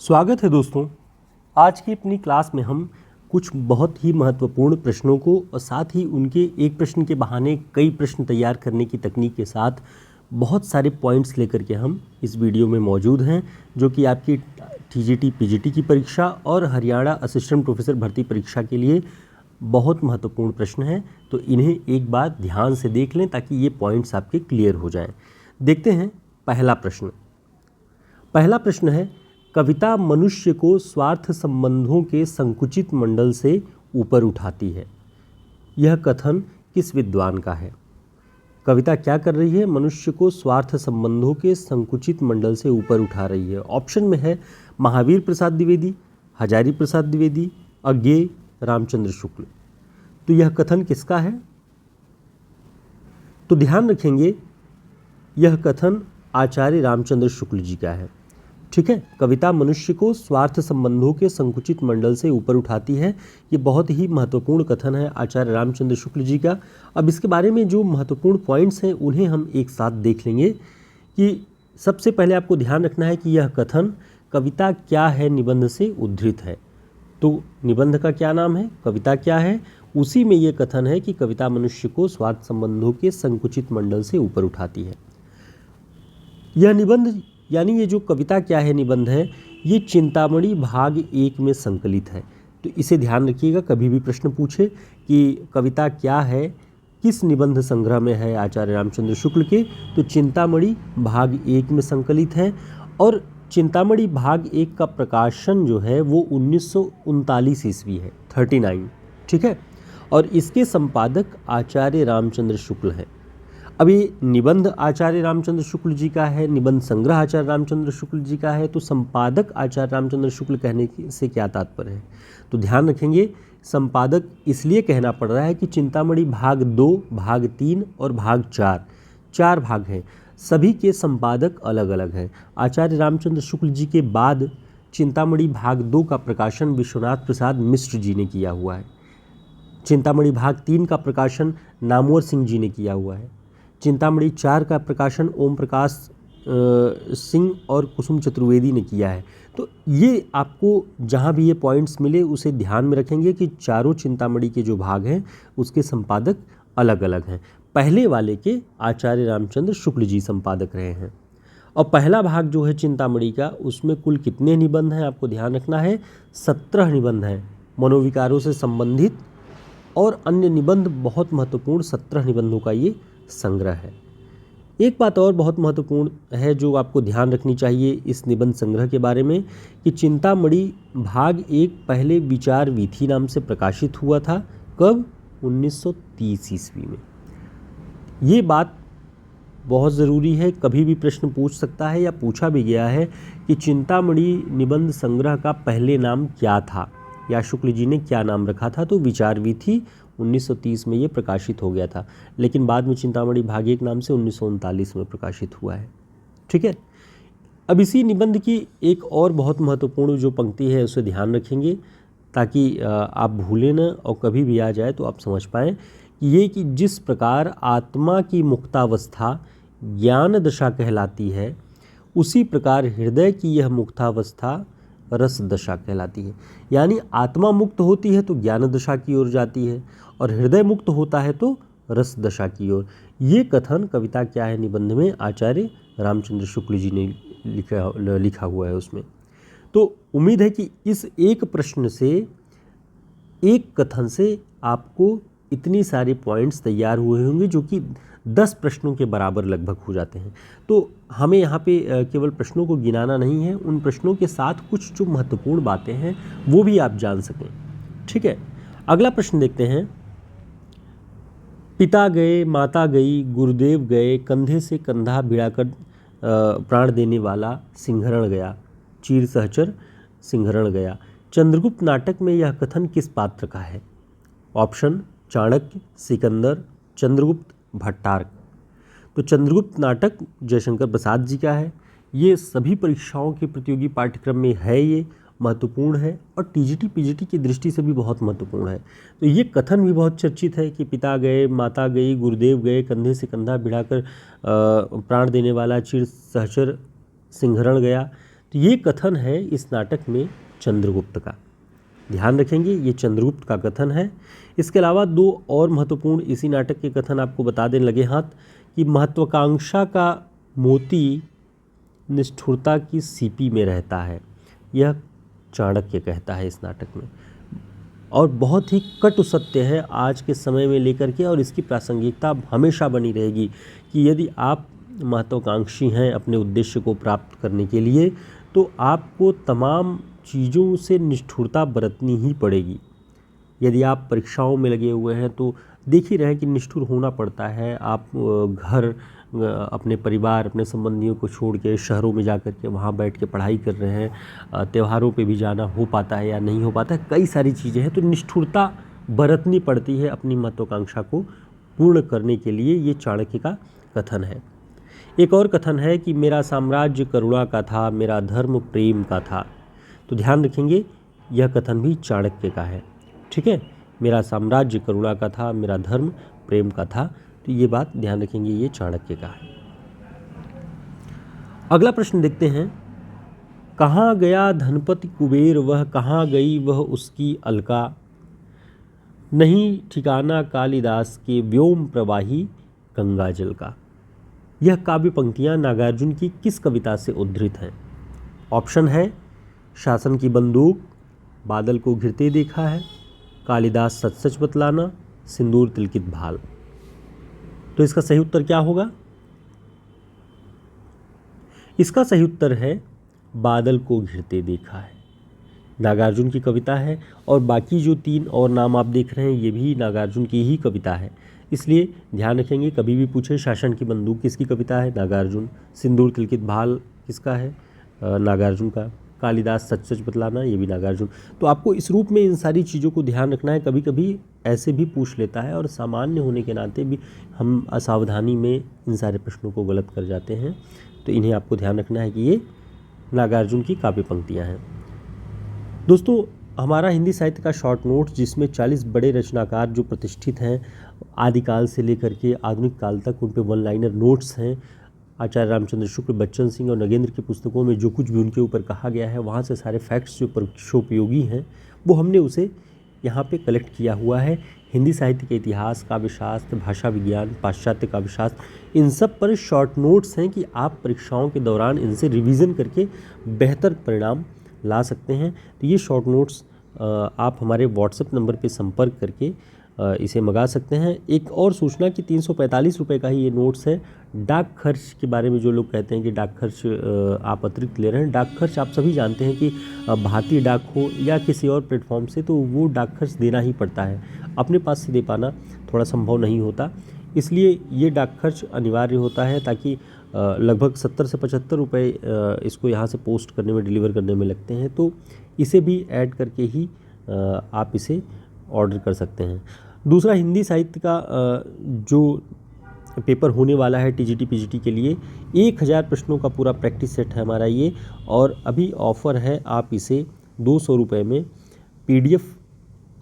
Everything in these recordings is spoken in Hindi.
स्वागत है दोस्तों। आज की अपनी क्लास में हम कुछ बहुत ही महत्वपूर्ण प्रश्नों को और साथ ही उनके एक प्रश्न के बहाने कई प्रश्न तैयार करने की तकनीक के साथ बहुत सारे पॉइंट्स लेकर के हम इस वीडियो में मौजूद हैं, जो कि आपकी टीजीटी पीजीटी की परीक्षा और हरियाणा असिस्टेंट प्रोफेसर भर्ती परीक्षा के लिए बहुत महत्वपूर्ण प्रश्न हैं। तो इन्हें एक बार ध्यान से देख लें ताकि ये पॉइंट्स आपके क्लियर हो जाएं। देखते हैं पहला प्रश्न है, कविता मनुष्य को स्वार्थ संबंधों के संकुचित मंडल से ऊपर उठाती है। यह कथन किस विद्वान का है? कविता क्या कर रही है? मनुष्य को स्वार्थ संबंधों के संकुचित मंडल से ऊपर उठा रही है। ऑप्शन में है महावीर प्रसाद द्विवेदी, हजारी प्रसाद द्विवेदी, अज्ञेय, रामचंद्र शुक्ल। तो यह कथन किसका है? तो ध्यान रखेंगे, यह कथन आचार्य रामचंद्र शुक्ल जी का है। ठीक है, कविता मनुष्य को स्वार्थ संबंधों के संकुचित मंडल से ऊपर उठाती है। ये बहुत ही महत्वपूर्ण कथन है आचार्य रामचंद्र शुक्ल जी का। अब इसके बारे में जो महत्वपूर्ण पॉइंट्स हैं उन्हें हम एक साथ देख लेंगे कि सबसे पहले आपको ध्यान रखना है कि यह कथन कविता क्या है निबंध से उद्धृत है। तो निबंध का क्या नाम है, कविता क्या है, उसी में यह कथन है कि कविता मनुष्य को स्वार्थ संबंधों के संकुचित मंडल से ऊपर उठाती है। यह निबंध यानी ये जो कविता क्या है निबंध है, ये चिंतामणि भाग 1 में संकलित है। तो इसे ध्यान रखिएगा, कभी भी प्रश्न पूछे कि कविता क्या है, किस निबंध संग्रह में है आचार्य रामचंद्र शुक्ल के, तो चिंतामणि भाग 1 में संकलित है। और चिंतामणि भाग 1 का प्रकाशन जो है वो 1939 ईस्वी है, 39। ठीक है, और इसके संपादक आचार्य रामचंद्र शुक्ल हैं। अब ये निबंध आचार्य रामचंद्र शुक्ल जी का है, निबंध संग्रह आचार्य रामचंद्र शुक्ल जी का है, तो संपादक आचार्य रामचंद्र शुक्ल कहने से क्या तात्पर्य है? तो ध्यान रखेंगे, संपादक इसलिए कहना पड़ रहा है कि चिंतामणि भाग 2, भाग 3 और भाग 4, 4 भाग हैं, सभी के संपादक अलग अलग हैं। आचार्य रामचंद्र शुक्ल जी के बाद चिंतामणि भाग 2 का प्रकाशन विश्वनाथ प्रसाद मिश्र जी ने किया हुआ है। चिंतामणि भाग 3 का प्रकाशन नामवर सिंह जी ने किया हुआ है। चिंतामणि 4 का प्रकाशन ओम प्रकाश सिंह और कुसुम चतुर्वेदी ने किया है। तो ये आपको जहाँ भी ये पॉइंट्स मिले उसे ध्यान में रखेंगे कि चारों चिंतामणि के जो भाग हैं उसके संपादक अलग अलग हैं। पहले वाले के आचार्य रामचंद्र शुक्ल जी संपादक रहे हैं। और पहला भाग जो है चिंतामणि का, उसमें कुल कितने निबंध हैं आपको ध्यान रखना है, 17 निबंध हैं मनोविकारों से संबंधित और अन्य निबंध, बहुत महत्वपूर्ण 17 निबंधों का ये संग्रह है। एक बात और बहुत महत्वपूर्ण है जो आपको ध्यान रखनी चाहिए इस निबंध संग्रह के बारे में कि चिंतामणि भाग 1 पहले विचार वीथी नाम से प्रकाशित हुआ था। कब? 1930 ईस्वी में। ये बात बहुत ज़रूरी है, कभी भी प्रश्न पूछ सकता है या पूछा भी गया है कि चिंतामणि निबंध संग्रह का पहले नाम क्या था या शुक्ल जी ने क्या नाम रखा था। तो विचार वीथी 1930 में ये प्रकाशित हो गया था, लेकिन बाद में चिंतामणि भाग 1 नाम से 1939 में प्रकाशित हुआ है। ठीक है, अब इसी निबंध की एक और बहुत महत्वपूर्ण जो पंक्ति है उसे ध्यान रखेंगे ताकि आप भूलें न और कभी भी आ जाए तो आप समझ पाएँ कि ये कि जिस प्रकार आत्मा की मुक्तावस्था ज्ञान दशा कहलाती है, उसी प्रकार हृदय की यह मुक्तावस्था रस दशा कहलाती है। यानी आत्मा मुक्त होती है तो ज्ञान दशा की ओर जाती है और हृदय मुक्त होता है तो रस दशा की ओर। ये कथन कविता क्या है निबंध में आचार्य रामचंद्र शुक्ल जी ने लिखा हुआ है उसमें। तो उम्मीद है कि इस एक प्रश्न से, एक कथन से आपको इतनी सारे पॉइंट्स तैयार हुए होंगे जो कि 10 प्रश्नों के बराबर लगभग हो जाते हैं। तो हमें यहाँ पे केवल प्रश्नों को गिनाना नहीं है, उन प्रश्नों के साथ कुछ जो महत्वपूर्ण बातें हैं वो भी आप जान सकें। ठीक है, अगला प्रश्न देखते हैं। पिता गए, माता गई, गुरुदेव गए, कंधे से कंधा भिड़ाकर प्राण देने वाला सिंहरण गया, चीर सहचर सिंहरण गया। चंद्रगुप्त नाटक में यह कथन किस पात्र का है? ऑप्शन: चाणक्य, सिकंदर, चंद्रगुप्त, भट्टारक। तो चंद्रगुप्त नाटक जयशंकर प्रसाद जी का है। ये सभी परीक्षाओं के प्रतियोगी पाठ्यक्रम में है, ये महत्वपूर्ण है और टीजीटी पीजीटी की दृष्टि से भी बहुत महत्वपूर्ण है। तो ये कथन भी बहुत चर्चित है कि पिता गए, माता गई, गुरुदेव गए, कंधे से कंधा भिड़ाकर प्राण देने वाला चीर सहचर सिंहरण गया। तो ये कथन है इस नाटक में चंद्रगुप्त का, ध्यान रखेंगे ये चंद्रगुप्त का कथन है। इसके अलावा दो और महत्वपूर्ण इसी नाटक के कथन आपको बता दें लगे हाथ कि महत्वाकांक्षा का मोती निष्ठुरता की सीपी में रहता है, यह चाणक्य कहता है इस नाटक में, और बहुत ही कटु सत्य है आज के समय में लेकर के, और इसकी प्रासंगिकता हमेशा बनी रहेगी कि यदि आप महत्वाकांक्षी हैं अपने उद्देश्य को प्राप्त करने के लिए तो आपको तमाम चीज़ों से निष्ठुरता बरतनी ही पड़ेगी। यदि आप परीक्षाओं में लगे हुए हैं तो देख ही रहे हैं कि निष्ठुर होना पड़ता है। आप घर अपने परिवार अपने संबंधियों को छोड़ के शहरों में जा कर के वहाँ बैठ के पढ़ाई कर रहे हैं, त्योहारों पे भी जाना हो पाता है या नहीं हो पाता है, कई सारी चीज़ें हैं, तो निष्ठुरता बरतनी पड़ती है अपनी महत्वाकांक्षा को पूर्ण करने के लिए। ये चाणक्य का कथन है। एक और कथन है कि मेरा साम्राज्य करुणा का था, मेरा धर्म प्रेम का था। तो ध्यान रखेंगे यह कथन भी चाणक्य का है, ठीक है। मेरा साम्राज्य करुणा का था, मेरा धर्म प्रेम का था, तो ये बात ध्यान रखेंगे, ये चाणक्य का है। अगला प्रश्न देखते हैं, कहाँ गया धनपति कुबेर वह, कहाँ गई वह उसकी अलका, नहीं ठिकाना कालिदास के व्योम प्रवाही गंगा जल का। यह काव्य पंक्तियाँ नागार्जुन की किस कविता से उद्धृत हैं? ऑप्शन है शासन की बंदूक, बादल को घिरते देखा है, कालिदास सच सच बतलाना, सिंदूर तिलकित भाल। तो इसका सही उत्तर क्या होगा? इसका सही उत्तर है बादल को घिरते देखा है। नागार्जुन की कविता है और बाकी जो तीन और नाम आप देख रहे हैं ये भी नागार्जुन की ही कविता है, इसलिए ध्यान रखेंगे कभी भी पूछे शासन की बंदूक किसकी कविता है? नागार्जुन। सिंदूर तिलकित भाल किसका है? नागार्जुन का। कालिदास सच सच बतलाना ये भी नागार्जुन। तो आपको इस रूप में इन सारी चीज़ों को ध्यान रखना है। कभी कभी ऐसे भी पूछ लेता है और सामान्य होने के नाते भी हम असावधानी में इन सारे प्रश्नों को गलत कर जाते हैं, तो इन्हें आपको ध्यान रखना है कि ये नागार्जुन की काव्य पंक्तियाँ हैं। दोस्तों हमारा हिंदी साहित्य का शॉर्ट नोट्स जिसमें 40 बड़े रचनाकार जो प्रतिष्ठित हैं आदिकाल से लेकर के आधुनिक काल तक, उन पे वन लाइनर नोट्स हैं। आचार्य रामचंद्र शुक्ल, बच्चन सिंह और नगेंद्र की पुस्तकों में जो कुछ भी उनके ऊपर कहा गया है वहाँ से सारे फैक्ट्स जो परीक्षोपयोगी हैं वो हमने उसे यहाँ पे कलेक्ट किया हुआ है। हिंदी साहित्य के इतिहास, काव्यशास्त्र, भाषा विज्ञान, पाश्चात्य काव्यशास्त्र, इन सब पर शॉर्ट नोट्स हैं कि आप परीक्षाओं के दौरान इनसे रिवीजन करके बेहतर परिणाम ला सकते हैं। तो ये शॉर्ट नोट्स आप हमारे व्हाट्सएप नंबर पे संपर्क करके इसे मंगा सकते हैं। एक और सूचना कि 345 रुपये का ही ये नोट्स है। डाक खर्च के बारे में जो लोग कहते हैं कि डाक खर्च आप अतिरिक्त ले रहे हैं, डाक खर्च आप सभी जानते हैं कि भारतीय डाक हो या किसी और प्लेटफॉर्म से तो वो डाक खर्च देना ही पड़ता है, अपने पास से दे पाना थोड़ा संभव नहीं होता, इसलिए ये डाक खर्च अनिवार्य होता है ताकि लगभग 70 से 75 रुपये इसको यहाँ से पोस्ट करने में, डिलीवर करने में लगते हैं, तो इसे भी ऐड करके ही आप इसे ऑर्डर कर सकते हैं। दूसरा, हिंदी साहित्य का जो पेपर होने वाला है टीजीटी पीजीटी के लिए 1000 प्रश्नों का पूरा प्रैक्टिस सेट है हमारा ये, और अभी ऑफ़र है, आप इसे 200 रुपये में पीडीएफ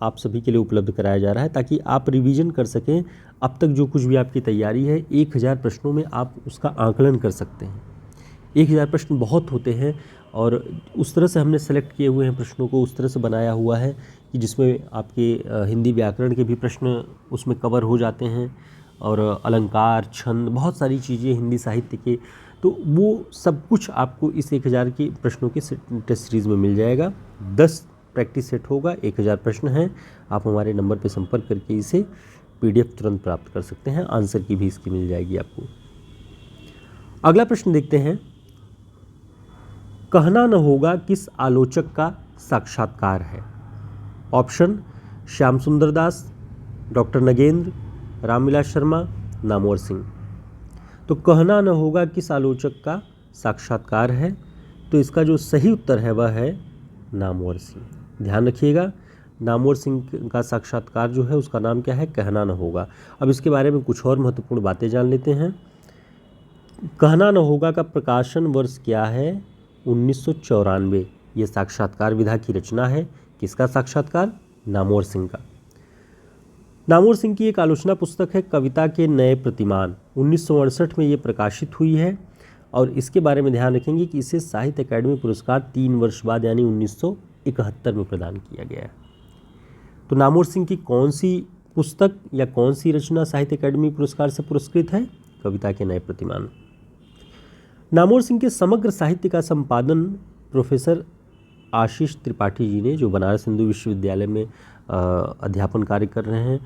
आप सभी के लिए उपलब्ध कराया जा रहा है ताकि आप रिवीजन कर सकें। अब तक जो कुछ भी आपकी तैयारी है 1000 प्रश्नों में आप उसका आकलन कर सकते हैं। 1000 प्रश्न बहुत होते हैं और उस तरह से हमने सेलेक्ट किए हुए हैं प्रश्नों को, उस तरह से बनाया हुआ है कि जिसमें आपके हिंदी व्याकरण के भी प्रश्न उसमें कवर हो जाते हैं और अलंकार, छंद, बहुत सारी चीज़ें हिंदी साहित्य के, तो वो सब कुछ आपको इस 1000 के प्रश्नों के टेस्ट सीरीज़ में मिल जाएगा। 10 प्रैक्टिस सेट होगा, 1000 प्रश्न हैं। आप हमारे नंबर पर संपर्क करके इसे पीडीएफ तुरंत प्राप्त कर सकते हैं, आंसर की भी इसकी मिल जाएगी आपको। अगला प्रश्न देखते हैं, कहना न होगा किस आलोचक का साक्षात्कार है? ऑप्शन श्याम सुंदर दास, डॉक्टर नगेंद्र, रामविलास शर्मा, नामवर सिंह। तो कहना न होगा किस आलोचक का साक्षात्कार है, तो इसका जो सही उत्तर है वह है नामवर सिंह। ध्यान रखिएगा, नामवर सिंह का साक्षात्कार जो है उसका नाम क्या है? कहना न होगा। अब इसके बारे में कुछ और महत्वपूर्ण बातें जान लेते हैं। कहना न होगा का प्रकाशन वर्ष क्या है? 1994। ये साक्षात्कार विधा की रचना है। किसका साक्षात्कार? नामवर सिंह का। नामवर सिंह की एक आलोचना पुस्तक है कविता के नए प्रतिमान, 1968 में ये प्रकाशित हुई है और इसके बारे में ध्यान रखेंगे कि इसे साहित्य अकादमी पुरस्कार 3 वर्ष बाद यानी 1971 में प्रदान किया गया है। तो नामवर सिंह की कौन सी पुस्तक या कौन सी रचना साहित्य अकादमी पुरस्कार से पुरस्कृत है? कविता के नए प्रतिमान। नामवर सिंह के समग्र साहित्य का संपादन प्रोफेसर आशीष त्रिपाठी जी ने, जो बनारस हिंदू विश्वविद्यालय में अध्यापन कार्य कर रहे हैं,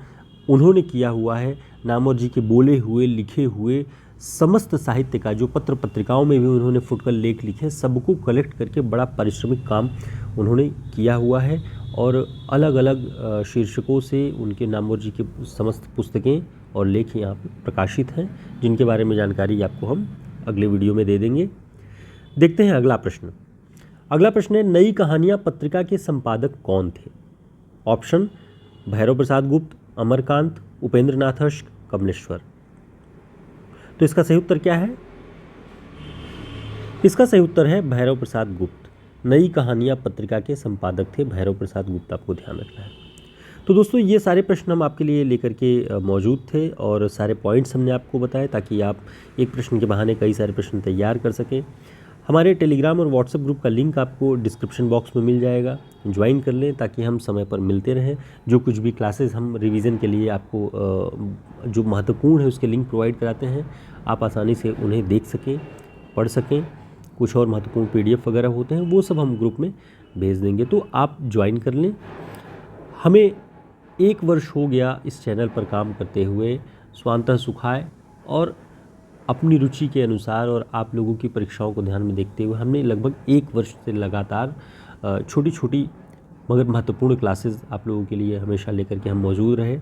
उन्होंने किया हुआ है। नामवर जी के बोले हुए लिखे हुए समस्त साहित्य का, जो पत्र पत्रिकाओं में भी उन्होंने फुटकर लेख लिखे, सबको कलेक्ट करके बड़ा परिश्रमिक काम उन्होंने किया हुआ है और अलग अलग शीर्षकों से उनके नामवर जी की समस्त पुस्तकें और लेख यहाँ पर प्रकाशित हैं, जिनके बारे में जानकारी आपको हम अगले वीडियो में दे देंगे। देखते हैं अगला प्रश्न। अगला प्रश्न है, नई कहानियाँ पत्रिका के संपादक कौन थे? ऑप्शन भैरव प्रसाद गुप्त, अमरकांत, उपेंद्र नाथ अश्क, कमलेश्वर। तो इसका सही उत्तर क्या है? इसका सही उत्तर है भैरव प्रसाद गुप्त। नई कहानियाँ पत्रिका के संपादक थे भैरव प्रसाद गुप्त, आपको ध्यान रखना है। तो दोस्तों, ये सारे प्रश्न हम आपके लिए लेकर के मौजूद थे और सारे पॉइंट्स हमने आपको बताए ताकि आप एक प्रश्न के बहाने कई सारे प्रश्न तैयार कर सकें। हमारे टेलीग्राम और व्हाट्सएप ग्रुप का लिंक आपको डिस्क्रिप्शन बॉक्स में मिल जाएगा, ज्वाइन कर लें ताकि हम समय पर मिलते रहें। जो कुछ भी क्लासेस हम रिवीजन के लिए आपको जो महत्वपूर्ण है उसके लिंक प्रोवाइड कराते हैं, आप आसानी से उन्हें देख सकें, पढ़ सकें। कुछ और महत्वपूर्ण PDF वगैरह होते हैं, वो सब हम ग्रुप में भेज देंगे, तो आप ज्वाइन कर लें। हमें 1 वर्ष हो गया इस चैनल पर काम करते हुए, स्वांतः सुखाय, और अपनी रुचि के अनुसार और आप लोगों की परीक्षाओं को ध्यान में देखते हुए हमने लगभग 1 वर्ष से लगातार छोटी छोटी मगर महत्वपूर्ण क्लासेस आप लोगों के लिए हमेशा लेकर के हम मौजूद रहे।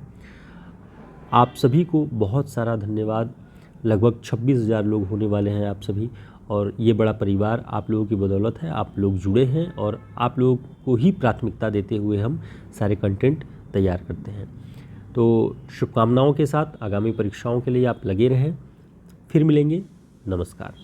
आप सभी को बहुत सारा धन्यवाद। लगभग 26,000 लोग होने वाले हैं आप सभी, और ये बड़ा परिवार आप लोगों की बदौलत है। आप लोग जुड़े हैं और आप लोगों को ही प्राथमिकता देते हुए हम सारे कंटेंट तैयार करते हैं। तो शुभकामनाओं के साथ आगामी परीक्षाओं के लिए आप लगे रहें। फिर मिलेंगे। नमस्कार।